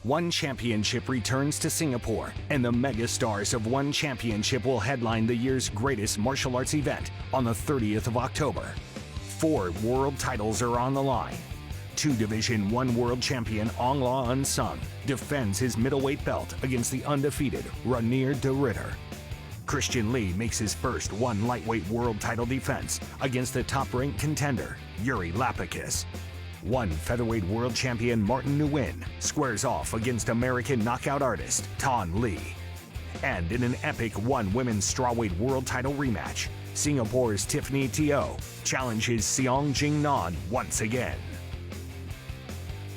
One Championship returns to Singapore, and the mega stars of One Championship will headline the year's greatest martial arts event on the 30th of October. 4 world titles are on the line. 2 Division 1 world champion Ong La Unsung defends his middleweight belt against the undefeated Rainier de Ridder. Christian Lee makes his first 1 lightweight world title defense against the top-ranked contender Yuri Lapikis. 1 featherweight world champion Martin Nguyen squares off against American knockout artist Ton Lee. And in an epic 1 women's strawweight world title rematch, Singapore's Tiffany Teo challenges Seong Jing Nan once again.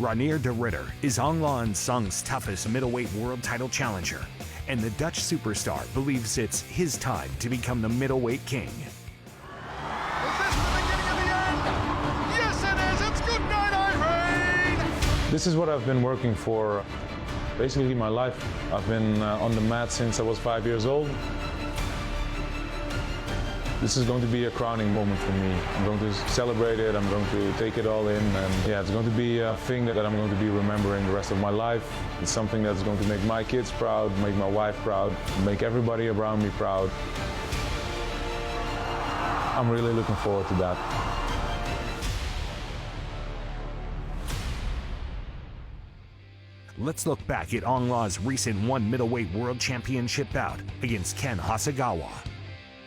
Rainier de Ridder is Ong La Unsung's toughest middleweight world title challenger, and the Dutch superstar believes it's his time to become the middleweight king. This is what I've been working for basically my life. I've been on the mat since I was 5 years old. This is going to be a crowning moment for me. I'm going to celebrate it, I'm going to take it all in, and yeah, it's going to be a thing that I'm going to be remembering the rest of my life. It's something that's going to make my kids proud, make my wife proud, make everybody around me proud. I'm really looking forward to that. Let's look back at Ong La's recent 1 middleweight world championship bout against Ken Hasegawa.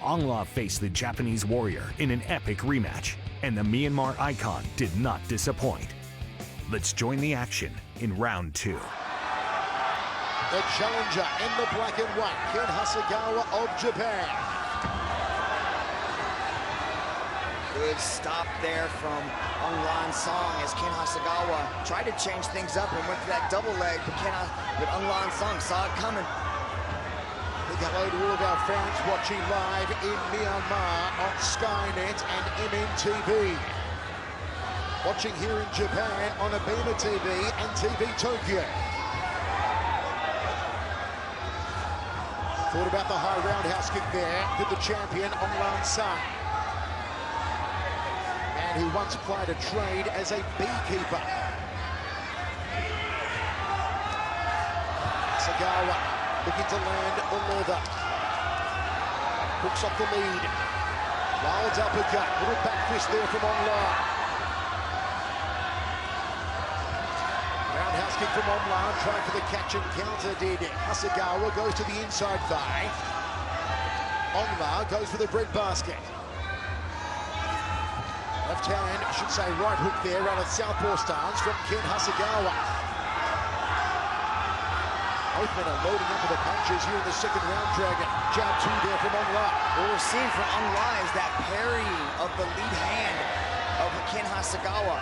Ong La faced the Japanese warrior in an epic rematch, and the Myanmar icon did not disappoint. Let's join the action in round 2. The challenger in the black and white, Ken Hasegawa of Japan. Good stop there from Ong La Unsung as Ken Hasegawa tried to change things up and went for that double leg, but Ong La Unsung saw it coming. Big hello to all of our fans watching live in Myanmar on Skynet and MNTV. Watching here in Japan on Abema TV and TV Tokyo. Thought about the high roundhouse kick there with the champion Ong La Unsung, who once plied a trade as a beekeeper. Hasegawa looking to land the leather. Hooks off the lead. Wild uppercut, little back fist there from Ong La. Roundhouse kick from Ong La, trying for the catch and counter did Hasegawa, goes to the inside thigh. Ong La goes for the breadbasket. Left hand, I should say right hook there, out of southpaw stance from Ken Hasegawa. Both men are loading up with the punches here in the second round, Dragon. Jab 2 there from Ong La. What we're seeing from Ong La is that parrying of the lead hand of Ken Hasegawa.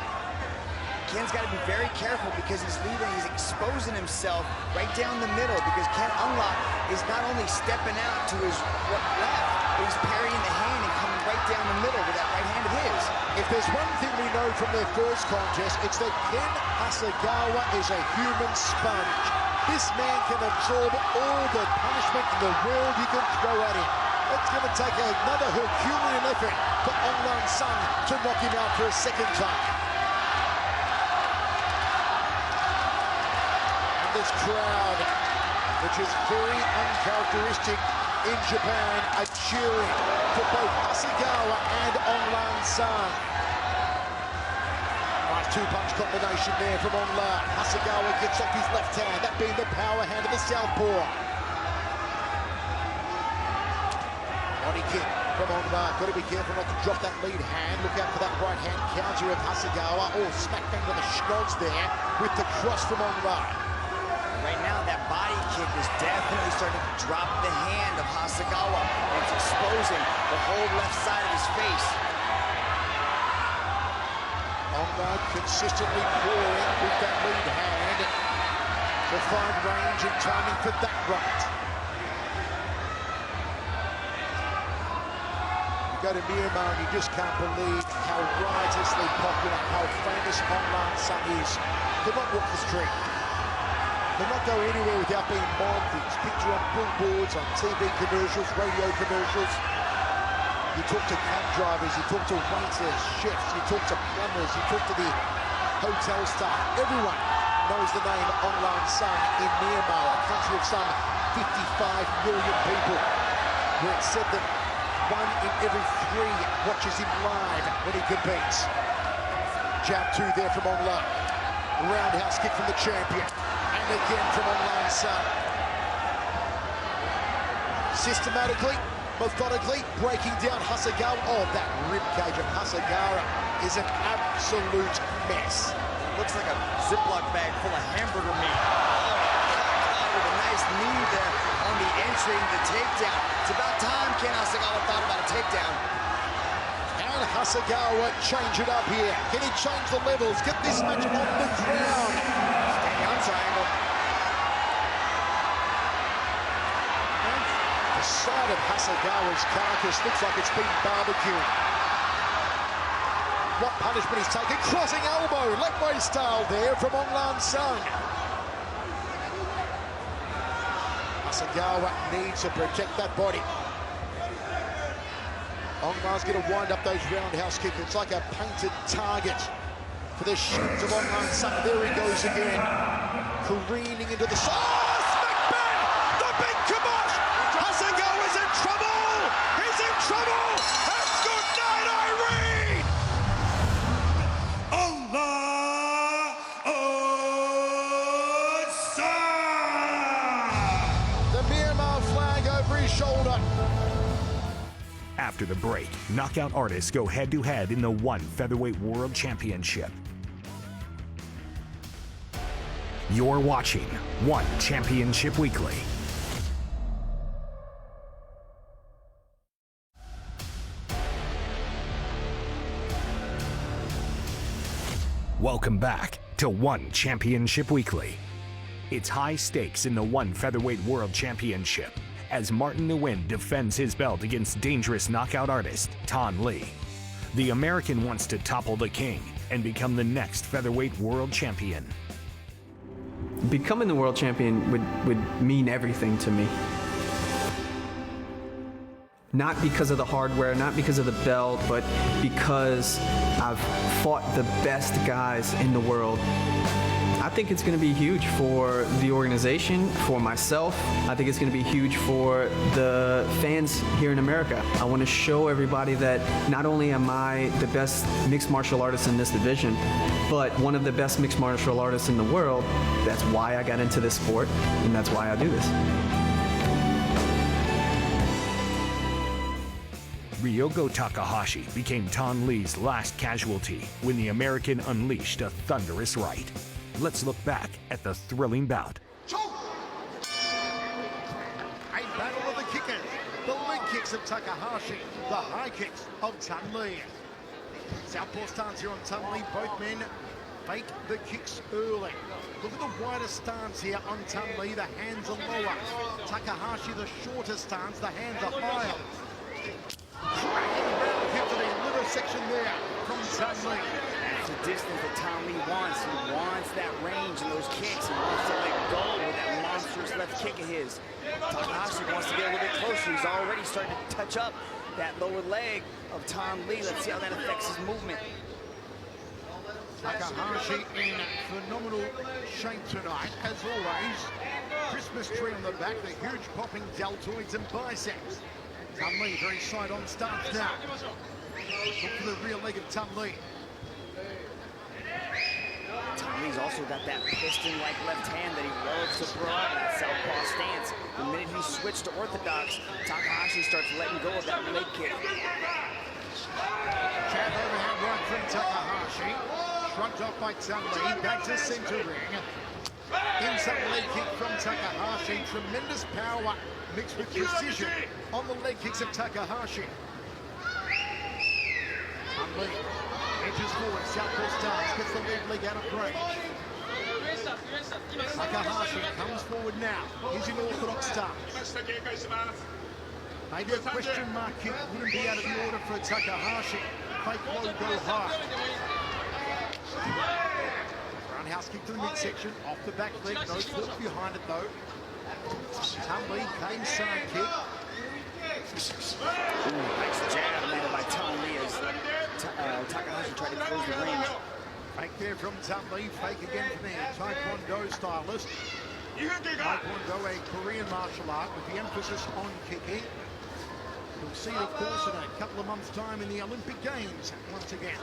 Ken's got to be very careful because he's exposing himself right down the middle, because Ong La is not only stepping out to his left, but he's parrying the hand and coming right down the middle with that right hand of his. If there's one thing we know from their first contest, it's that Ken Hasegawa is a human sponge. This man can absorb all the punishment in the world you can throw at him. It's going to take another Herculean effort for Ong La Unsung to knock him out for a second time. And this crowd, which is very uncharacteristic in Japan, are cheering for both Hasegawa and Ong La Unsung. Nice 2-punch combination there from Ong La. Hasegawa gets off his left hand, that being the power hand of the southpaw. Body kick from Ong La. Got to be careful not to drop that lead hand. Look out for that right hand counter of Hasegawa. Oh, smack bang to the schnoz there with the cross from Ong La. Right now, that body kick is definitely starting to drop the hand of Hasegawa. It's exposing the whole left side of his face. Ong La consistently pouring with that lead hand to find range and timing for that right. You go to Myanmar and you just can't believe how riotously popular, how famous Ong La Unsung is. Could not walk the street. Could not go anywhere without being mobbed. He's pictured on billboards, on TV commercials, radio commercials. You talk to cab drivers, you talk to waiters, chefs, you talk to plumbers, you talk to the hotel staff. Everyone knows the name Aung San in Myanmar, a country of some 55 million people, where it's said that 1 in every 3 watches him live when he competes. Jab 2 there from Aung San. Roundhouse kick from the champion. And again from Aung San. Systematically, methodically breaking down Hasegawa. Oh, that ribcage of Hasegawa is an absolute mess. Looks like a Ziploc bag full of hamburger meat. With a nice knee there on the entry into the takedown. It's about time Ken Hasegawa thought about a takedown. And Hasegawa change it up here. Can he change the levels? Get this match on the ground. Standing on triangle. And the side of Hasegawa's carcass looks like it's been barbecued. What punishment he's taken. Crossing elbow, leg style there from Aung San. Hasegawa needs to protect that body. Aung San's going to wind up those roundhouse kicks. It's like a painted target for the shins of Aung San. There he goes again. Careening into the side. Oh, smack bang! The big kibosh! Hasegawa's in trouble! He's in trouble! And good night, Irene! The Myanmar flag over his shoulder. After the break, knockout artists go head-to-head in the ONE Featherweight World Championship. You're watching ONE Championship Weekly. Welcome back to ONE Championship Weekly. It's high stakes in the ONE Featherweight World Championship as Martin Nguyen defends his belt against dangerous knockout artist Tan Le. The American wants to topple the king and become the next featherweight world champion. Becoming the world champion would mean everything to me. Not because of the hardware, not because of the belt, but because I've fought the best guys in the world. I think it's going to be huge for the organization, for myself. I think it's going to be huge for the fans here in America. I want to show everybody that not only am I the best mixed martial artist in this division, but one of the best mixed martial artists in the world. That's why I got into this sport, and that's why I do this. Ryogo Takahashi became Tan Le's last casualty when the American unleashed a thunderous right. Let's look back at the thrilling bout. A battle of the kickers. The leg kicks of Takahashi, the high kicks of Tan Le. Southpaw stance here on Tan Le. Both men fake the kicks early. Look at the wider stance here on Tan Le. The hands are lower. Takahashi, the shorter stance. The hands are higher. Cracking round kick to the liver section there from Tan Le. The distance that Tan Le wants. He wants that range in those kicks. He wants to let go with that monstrous left kick of his. Takahashi wants to get a little bit closer. He's already starting to touch up that lower leg of Tan Le. Let's see how that affects his movement. Takahashi in phenomenal shape tonight, as always. Christmas tree on the back, the huge popping deltoids and biceps. Tan Le very side-on stance now. Look for the rear leg of Tan Le. Tan Le's also got that piston-like left hand that he loves to throw out in that southpaw stance. The minute he switched to orthodox, Takahashi starts letting go of that leg kick. Jab overhand right from Takahashi. Shrugged off by Tan Le. Back to center ring. Inside leg kick from Takahashi. Tremendous power mixed with precision on the leg kicks of Takahashi. Tan Le edges forward, southpaw stance, gets the left leg out of range. Takahashi comes forward now. He's in orthodox stance. Maybe a question mark kick wouldn't be out of the order for Takahashi. Fake low, go high. Roundhouse kick to the midsection, off the back leg, no foot behind it though. Tan Le, cane side kick. Nice jab landed by Tan Le as Takahashi tried to close the range. Fake there from Tun-Lee, fake again from the Taekwondo stylist. Taekwondo, a Korean martial art with the emphasis on kicking. We'll see it, of course, in a couple of months' time in the Olympic Games once again.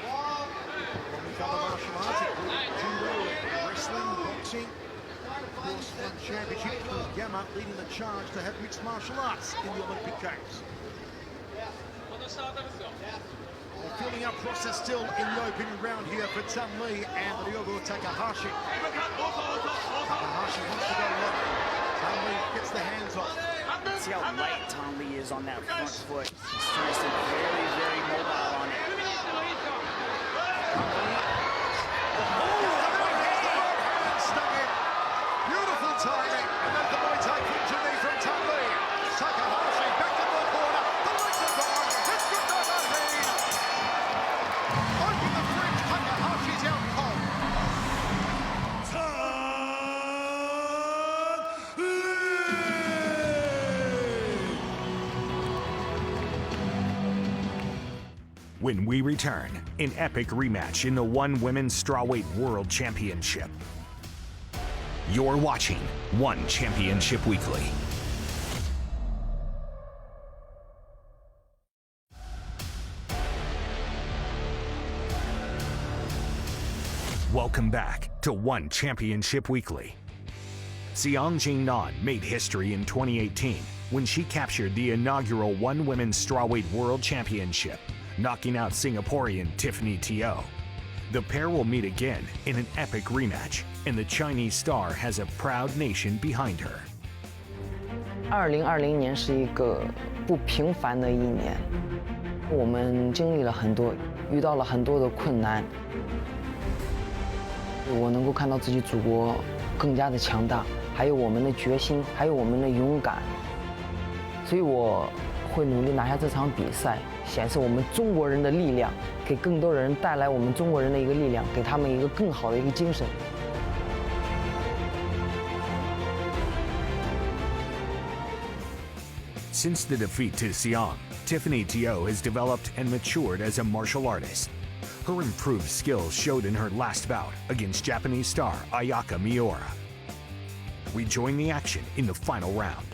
Along with other martial arts, including judo, wrestling, boxing. Of course, one championship with Gamma leading the charge to have mixed martial arts in the Olympic Games. The filling up process still in the opening round here for Tun-Lee and Ryogo Takahashi. Takahashi wants to go left. Tun-Lee gets the hands off. See how light Tun-Lee is on that front foot. He's trying to stay very, very mobile on it. Beautiful timing, and then the Muay Thai victory from Tun-Lee. Takahashi back in the corner. The legs are gone. It's good for nothing. Open the fridge. Takahashi's out cold. When we return, an epic rematch in the One Women's Strawweight World Championship. You're watching One Championship Weekly. Welcome back to One Championship Weekly. Xiang Jingnan made history in 2018 when she captured the inaugural One Women's Strawweight World Championship, knocking out Singaporean Tiffany Teo. The pair will meet again in an epic rematch, and the Chinese star has a proud nation behind her. 2020年是一个不平凡的一年，我们经历了很多，遇到了很多的困难。我能够看到自己祖国更加的强大，还有我们的决心，还有我们的勇敢。所以我会努力拿下这场比赛，显示我们中国人的力量，给更多人带来我们中国人的一个力量，给他们一个更好的一个精神。Since the defeat to Xiang, Tiffany Teo has developed and matured as a martial artist. Her improved skills showed in her last bout against Japanese star Ayaka Miura. Rejoin the action in the final round.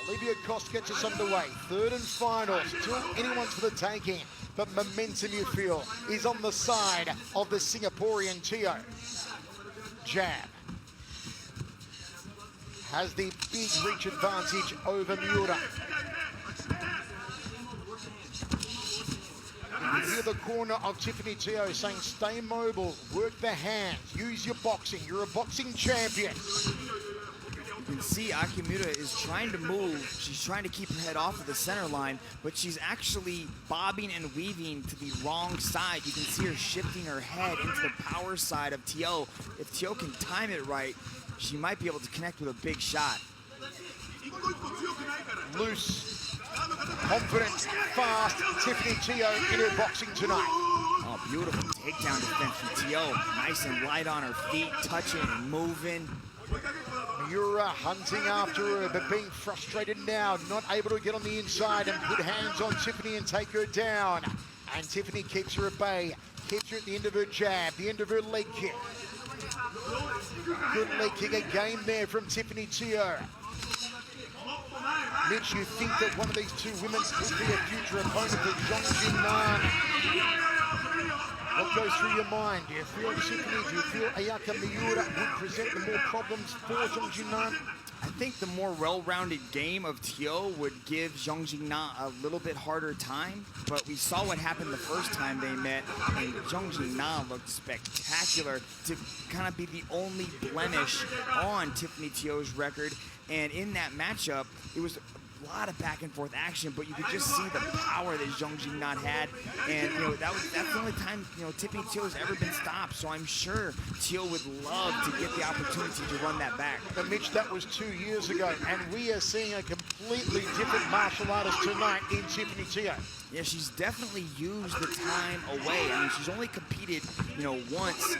Olivia Cost gets us underway. Third and final. Still anyone's for the taking. But momentum, you feel, is on the side of the Singaporean Teo. Jab. Has the big reach advantage over Miura. You hear the corner of Tiffany Teo saying, stay mobile, work the hands, use your boxing. You're a boxing champion. You can see Akimura is trying to move. She's trying to keep her head off of the center line, but she's actually bobbing and weaving to the wrong side. You can see her shifting her head into the power side of Teo. If Teo can time it right, she might be able to connect with a big shot. Loose, confident, fast Tiffany Teo in her boxing tonight. Oh, beautiful takedown defense from Teo. Nice and light on her feet, touching and moving. Miura hunting after her, but being frustrated now, not able to get on the inside and put hands on Tiffany and take her down. And Tiffany keeps her at bay, keeps her at the end of her jab, the end of her leg kick. Good leg kick again there from Tiffany Teo. Mitch, you think that one of these two women could be a future opponent for Zhang Jingnan? What goes through your mind? Do you feel Tiffany, do you feel Ayaka Miura would present the more problems for Zhang Jingnan? I think the more well-rounded game of Teo would give Zhang Jingnan a little bit harder time, but we saw what happened the first time they met, and Zhang Jingnan looked spectacular to kind of be the only blemish on Tiffany Teo's record. And in that matchup, it was a lot of back and forth action, but you could just see the power that Zhang Jingnan had. And that's the only time Tiffany Teo has ever been stopped. So I'm sure Teo would love to get the opportunity to run that back. But Mitch, that was 2 years ago, and we are seeing a completely different martial artist tonight in Tiffany Teo. Yeah, she's definitely used the time away. I mean, she's only competed, once,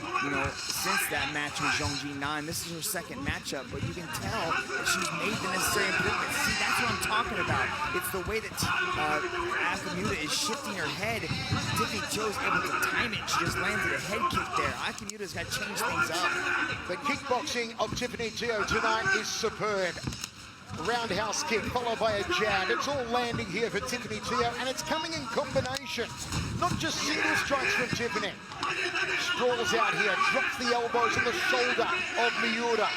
since that match with Zhang Jinan. This is her second matchup, but you can tell that she's made the necessary improvements. See, that's what I'm talking about. It's the way that Ayaka is shifting her head. Tiffany Teo is able to time it. She just landed a head kick there. Ayaka has got to change things up. The kickboxing of Tiffany Teo tonight is superb. Roundhouse kick followed by a jab. It's all landing here for Tiffany Teo, and it's coming in combination, not just single strikes from Tiffany. Sprawls out here, drops the elbows on the shoulder of Miura.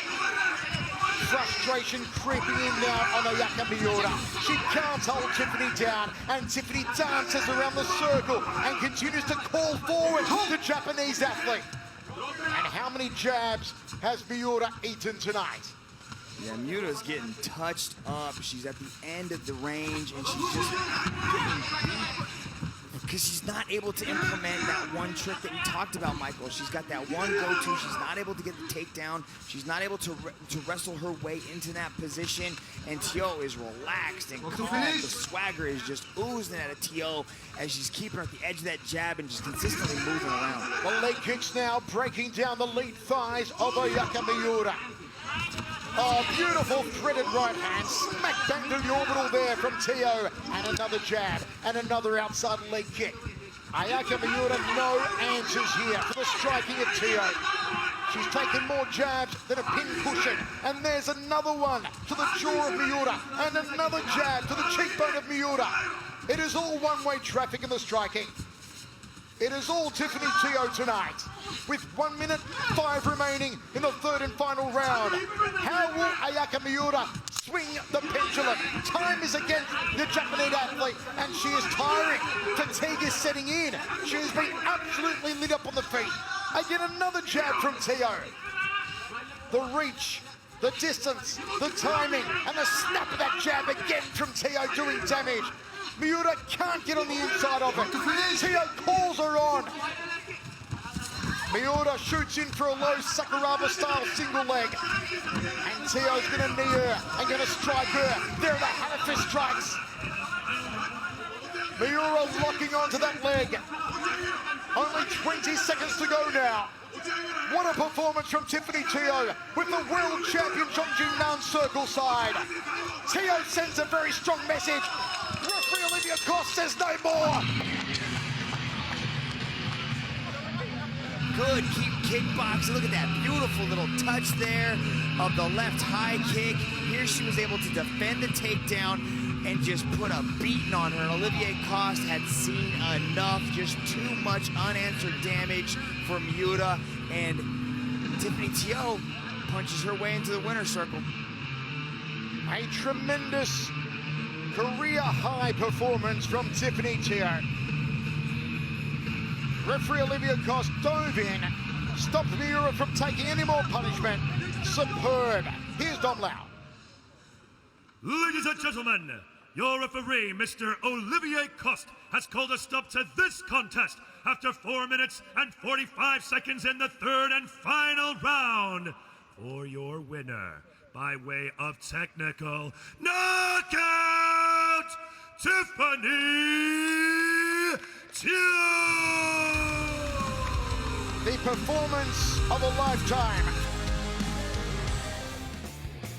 Frustration creeping in now on Ayaka Miura. She can't hold Tiffany down, and Tiffany dances around the circle and continues to call forward the Japanese athlete. And how many jabs has Miura eaten tonight? Yeah, Miura's getting touched up. She's at the end of the range, and she's just getting beat because she's not able to implement that one trick that we talked about, Michael. She's got that one go-to. She's not able to get the takedown. She's not able to wrestle her way into that position, and Teo is relaxed and calm. The swagger is just oozing out of Teo as she's keeping her at the edge of that jab and just consistently moving around. The leg kicks now breaking down the lead thighs of Ayaka Miura. Oh, beautiful threaded right hand, smack bang to the orbital there from Teo, and another jab, and another outside leg kick. Ayaka Miura, no answers here for the striking of Teo. She's taken more jabs than a pin cushion, and there's another one to the jaw of Miura, and another jab to the cheekbone of Miura. It is all one-way traffic in the striking. It is all Tiffany Teo tonight, with 1 minute 5 remaining in the third and final round. How will Ayaka Miura swing the pendulum? Time is against the Japanese athlete, and she is tiring. Fatigue is setting in. She has been absolutely lit up on the feet. Again, another jab from Teo. The reach, the distance, the timing, and the snap of that jab again from Teo doing damage. Miura can't get on the inside of it. Teo calls her on. Miura shoots in for a low Sakuraba-style single leg. And Teo's going to knee her and going to strike her. There are the Hanafi strikes. Miura locking onto that leg. Only 20 seconds to go now. What a performance from Tiffany Teo with the world champion Zhang Jinan circle side. Teo sends a very strong message. Referee Olivia Cost says no more. Good kickboxing. Look at that beautiful little touch there of the left high kick. Here she was able to defend the takedown and just put a beating on her. And Olivier Cost had seen enough, just too much unanswered damage from Miura, and Tiffany Teo punches her way into the winner's circle. A tremendous career-high performance from Tiffany Teo. Referee Olivia Cost dove in, stopped Miura from taking any more punishment. Superb. Here's Dom Lau. Ladies and gentlemen, your referee, Mr. Olivier Cost, has called a stop to this contest after 4 minutes and 45 seconds in the third and final round. For your winner, by way of technical knockout, Tiffany Teo! The performance of a lifetime.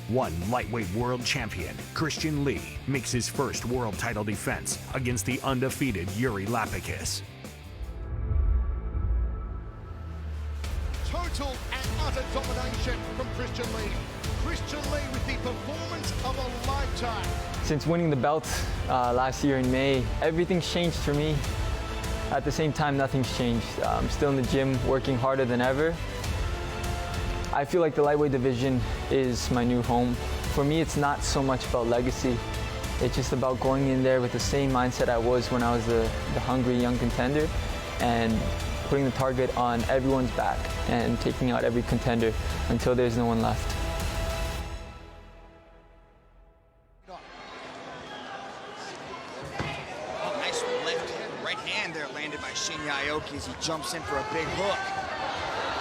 One lightweight world champion, Christian Lee, makes his first world title defense against the undefeated Yuri Lapikis. Total and utter domination from Christian Lee. Christian Lee with the performance of a lifetime. Since winning the belt last year in May, everything's changed for me. At the same time, nothing's changed. I'm still in the gym, working harder than ever. I feel like the lightweight division is my new home. For me, it's not so much about legacy. It's just about going in there with the same mindset I was when I was the hungry young contender, and putting the target on everyone's back and taking out every contender until there's no one left. Oh, nice right hand there landed by Shinya Aoki as he jumps in for a big hook.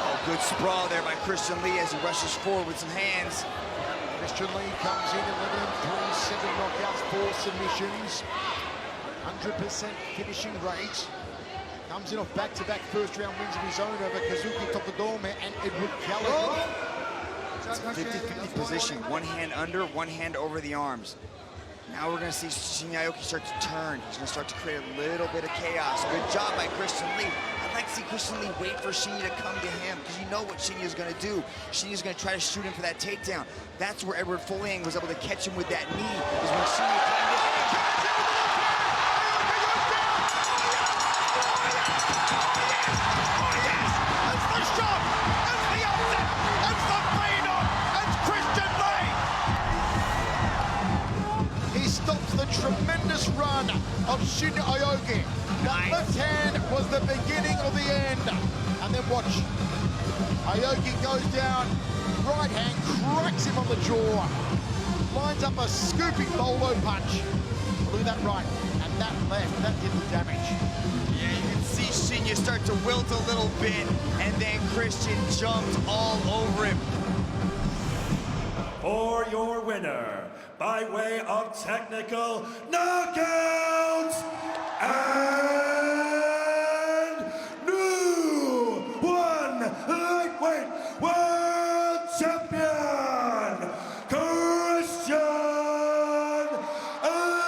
Oh, good sprawl there by Christian Lee as he rushes forward with some hands. Christian Lee comes in 11-3, 7 knockouts, 4 submissions. 100% finishing rate. Comes in off back-to-back first-round wins of his own over Kazuki Tokudome and Edward Gallagher. It's a 50-50 position. One hand under, one hand over the arms. Now we're going to see Shinya Aoki start to turn. He's going to start to create a little bit of chaos. Good job by Christian Lee. I'd like to see Christian Lee wait for Shinya to come to him, because you know what Shinya's going to do. Shinya's going to try to shoot him for that takedown. That's where Edward Foleyang was able to catch him with that knee, is when Shinya came to him. Tremendous run of Shinya Aoki. That left hand was the beginning of the end. And then watch. Aoki goes down, right hand cracks him on the jaw. Lines up a scooping bolo punch. Look at that right and that left, that did the damage. Yeah, you can see Shinya start to wilt a little bit, and then Christian jumped all over him. For your winner, by way of technical knockout, and new one lightweight world champion, Christian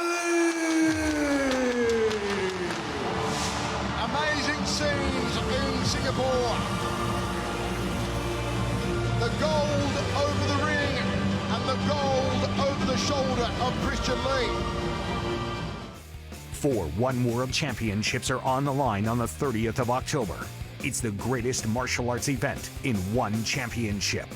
Lee. Amazing scenes in Singapore. The gold over the ring and the gold over the shoulder of Christian Lee. 4 One World Championships are on the line on the 30th of October. It's the greatest martial arts event in one championship.